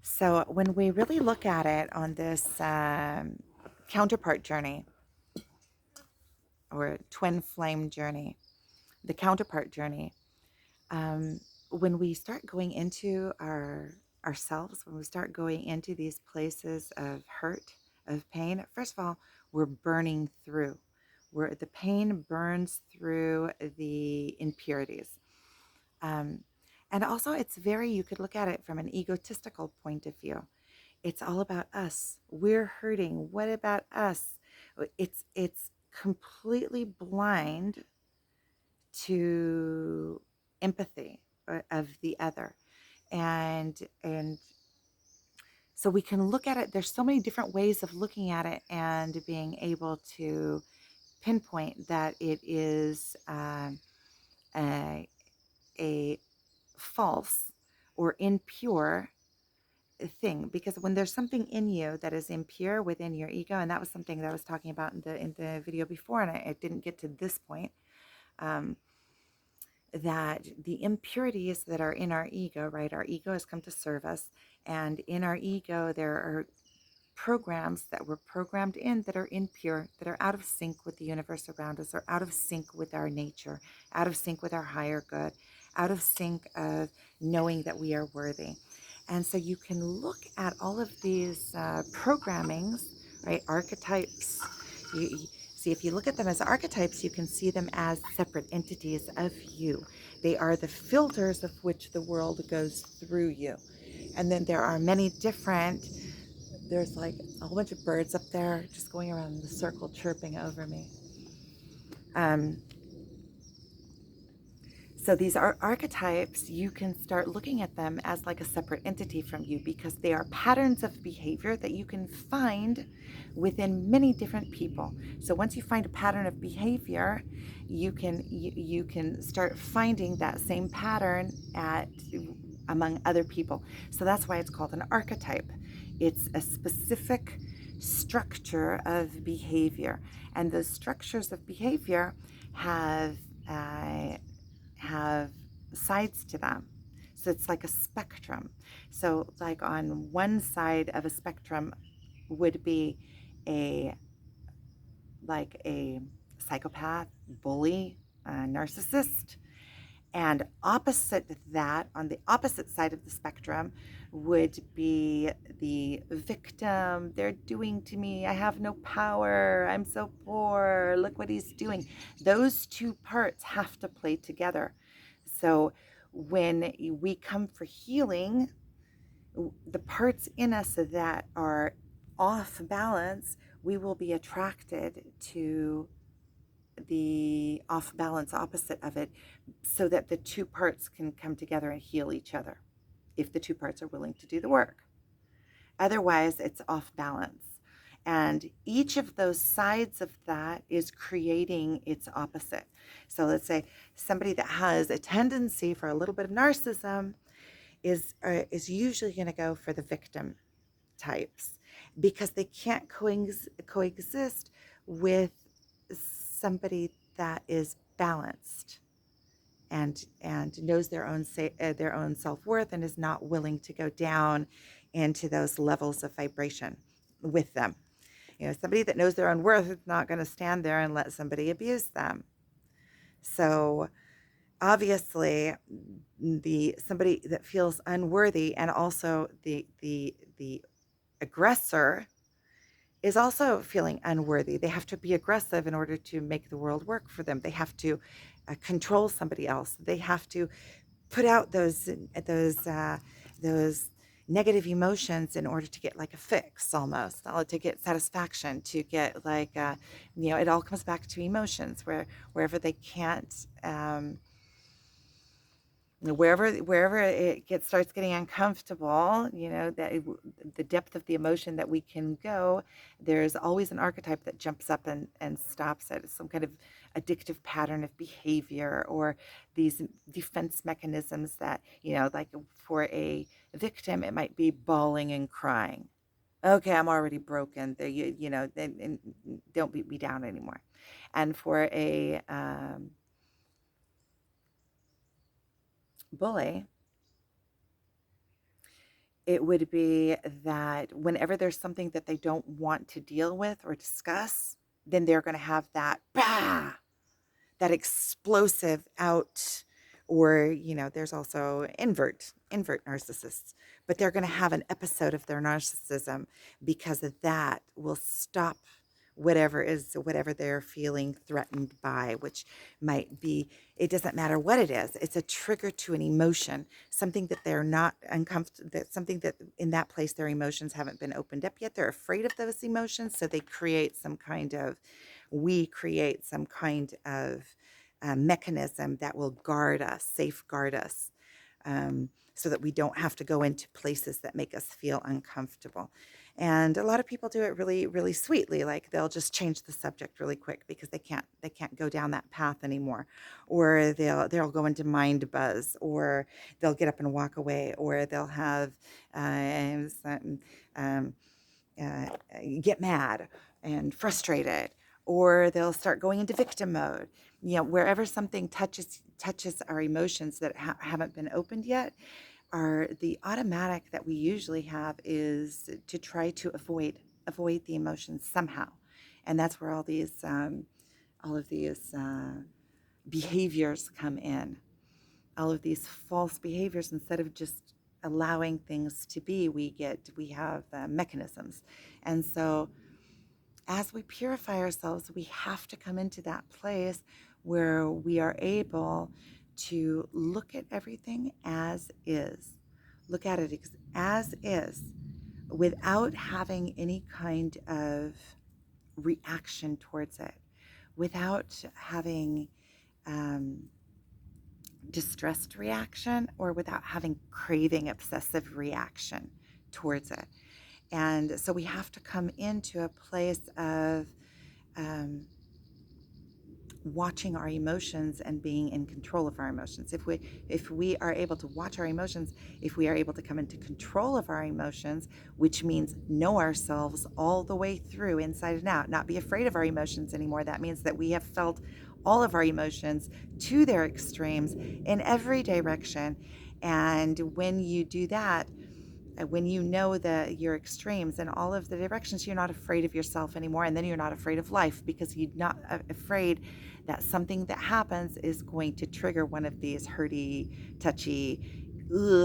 So when we really look at it on this counterpart journey or twin flame journey, the counterpart journey, when we start going into ourselves, when we start going into these places of hurt, of pain, first of all, we're burning through. Where the pain burns through the impurities. Um, and also, it's very, you could look at it from an egotistical point of view. It's all about us. We're hurting. What about us? It's completely blind to empathy of the other. And so we can look at it. There's so many different ways of looking at it and being able to pinpoint that it is a, a false or impure thing, because when there's something in you that is impure within your ego, and that was something that I was talking about in the video before, and I didn't get to this point, um, that the impurities that are in our ego, right? Our ego has come to serve us, and in our ego there are programs that were programmed in that are impure, that are out of sync with the universe around us, or out of sync with our nature, out of sync with our higher good, out of sync of knowing that we are worthy. And so you can look at all of these programmings, right? Archetypes. You see, if you look at them as archetypes, you can see them as separate entities of you. They are the filters of which the world goes through you. And then there are many different, there's like a whole bunch of birds up there just going around in the circle chirping over me. Um, so these are archetypes. You can start looking at them as like a separate entity from you, because they are patterns of behavior that you can find within many different people. So once you find a pattern of behavior, you can start finding that same pattern at among other people. So that's why it's called an archetype. It's a specific structure of behavior, and those structures of behavior have uh, have sides to them. So it's like a spectrum. So like on one side of a spectrum would be a a psychopath, bully, narcissist, and opposite that, on the opposite side of the spectrum, would be the victim. They're doing to me. I have no power. I'm so poor. Look what he's doing. Those two parts have to play together. So when we come for healing, the parts in us that are off balance, we will be attracted to the off balance opposite of it, so that the two parts can come together and heal each other if the two parts are willing to do the work. Otherwise, it's off balance. And each of those sides of that is creating its opposite. So let's say somebody that has a tendency for a little bit of narcissism is usually going to go for the victim types, because they can't coexist with somebody that is balanced and knows their own self-worth, and is not willing to go down into those levels of vibration with them. Somebody that knows their own worth is not going to stand there and let somebody abuse them. So obviously, the somebody that feels unworthy, and also the aggressor, is also feeling unworthy. They have to be aggressive in order to make the world work for them. They have to control somebody else. They have to put out those negative emotions in order to get like a fix, almost, to get satisfaction, to get it all comes back to emotions, wherever they can't. Wherever starts getting uncomfortable, the depth of the emotion that we can go, there's always an archetype that jumps up and stops it. It's some kind of addictive pattern of behavior, or these defense mechanisms that, like for a victim, it might be bawling and crying. Okay, I'm already broken. Don't beat me down anymore. And for a bully, it would be that whenever there's something that they don't want to deal with or discuss, then they're going to have that bah, that explosive out. Or there's also invert narcissists, but they're going to have an episode of their narcissism because of that will stop whatever they're feeling threatened by, which might be, it doesn't matter what it is, it's a trigger to an emotion, something that they're not uncomfortable, that something that in that place their emotions haven't been opened up yet, they're afraid of those emotions, so they create some kind of we create some kind of mechanism that will guard us, safeguard us, so that we don't have to go into places that make us feel uncomfortable. And a lot of people do it really, really sweetly. Like they'll just change the subject really quick because they can't go down that path anymore, or they'll go into mind buzz, or they'll get up and walk away, or they'll have um, uh, get mad and frustrated, or they'll start going into victim mode. Wherever something touches our emotions that haven't been opened yet, are the automatic that we usually have is to try to avoid the emotions somehow, and that's where all of these behaviors come in. All of these false behaviors, instead of just allowing things to be, we have mechanisms. And so as we purify ourselves, we have to come into that place where we are able to look at everything as is. Look at it as is, without having any kind of reaction towards it, without having um, distressed reaction, or without having craving, obsessive reaction towards it. And so we have to come into a place of um, watching our emotions and being in control of our emotions. If we are able to watch our emotions, if we are able to come into control of our emotions, which means know ourselves all the way through, inside and out, not be afraid of our emotions anymore. That means that we have felt all of our emotions to their extremes in every direction. And when you do that, when you know your extremes and all of the directions, you're not afraid of yourself anymore, and then you're not afraid of life, because you're not afraid that something that happens is going to trigger one of these hurty, touchy,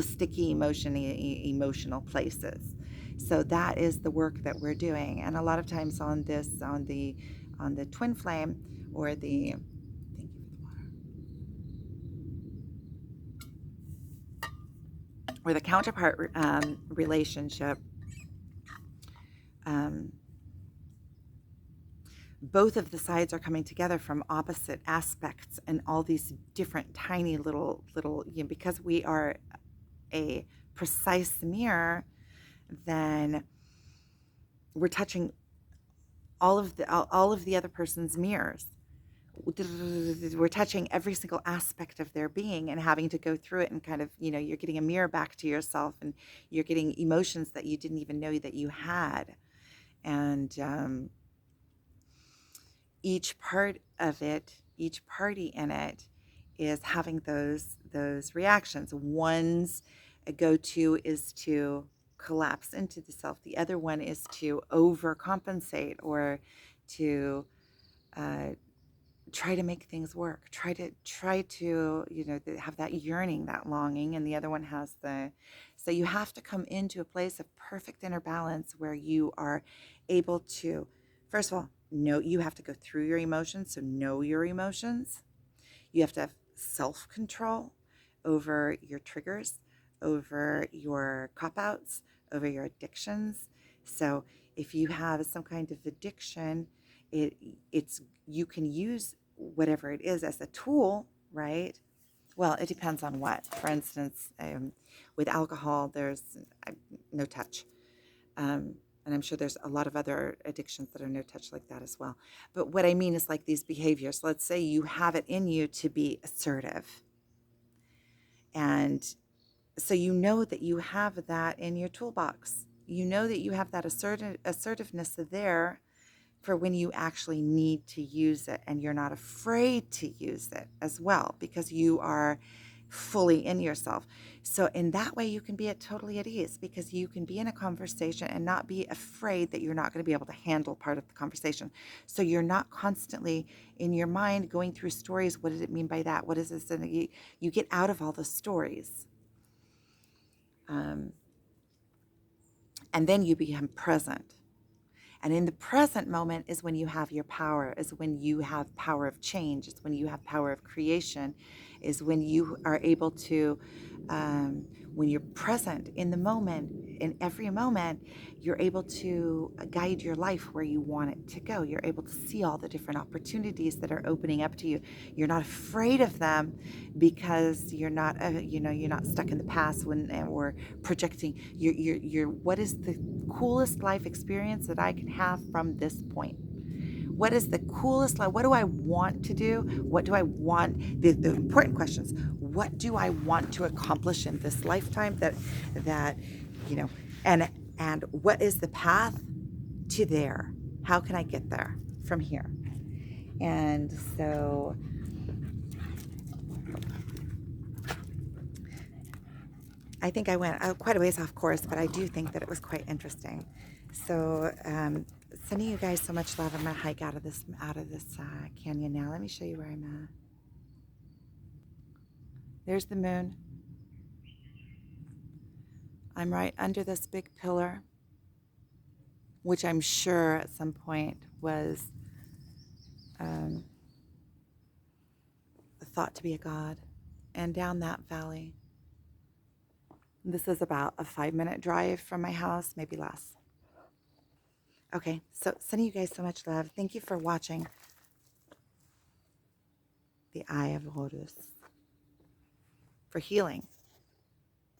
sticky emotional places. So that is the work that we're doing, and a lot of times on the twin flame, or the thank you for the water, or the counterpart relationship. Um, both of the sides are coming together from opposite aspects, and all these different tiny little, because we are a precise mirror, then we're touching all of the other person's mirrors. We're touching every single aspect of their being and having to go through it, and kind of, you're getting a mirror back to yourself, and you're getting emotions that you didn't even know that you had. And each part of it, each party in it, is having those reactions. One's go-to is to collapse into the self. The other one is to overcompensate, or to uh, try to make things work. Try to have that yearning, that longing, and the other one has the. So you have to come into a place of perfect inner balance where you are able to, first of all, know you have to go through your emotions. So know your emotions. You have to have self-control over your triggers, over your cop-outs, over your addictions. So if you have some kind of addiction, it's you can use whatever it is as a tool, right? Well, it depends on what. For instance, with alcohol, there's no touch. And I'm sure there's a lot of other addictions that are no touch like that as well. But what I mean is, like, these behaviors. Let's say you have it in you to be assertive. And so you know that you have that in your toolbox. You know that you have that assertiveness there for when you actually need to use it. And you're not afraid to use it as well, because you are fully in yourself. So in that way, you can be totally at ease, because you can be in a conversation and not be afraid that you're not going to be able to handle part of the conversation. So you're not constantly in your mind going through stories. What did it mean by that? What is this? And you get out of all the stories. And then you become present. And in the present moment is when you have your power, is when you have power of change, is when you have power of creation, is when you are able to, when you're present in the moment, in every moment, you're able to guide your life where you want it to go. You're able to see all the different opportunities that are opening up to you. You're not afraid of them, because you're not, you're not stuck in the past or projecting. You're. What is the coolest life experience that I can have from this point? What is the coolest life? What do I want to do? What do I want? The important questions. What do I want to accomplish in this lifetime? That you know, and what is the path to there? How can I get there from here? And so I think I went quite a ways off course, but I do think that it was quite interesting. So sending you guys so much love. I'm gonna hike out of this canyon now. Let me show you where I'm at. There's the moon. I'm right under this big pillar, which I'm sure at some point was thought to be a god. And down that valley, this is about a 5-minute drive from my house, maybe less. Okay, so sending you guys so much love. Thank you for watching The Eye of Horus, for healing.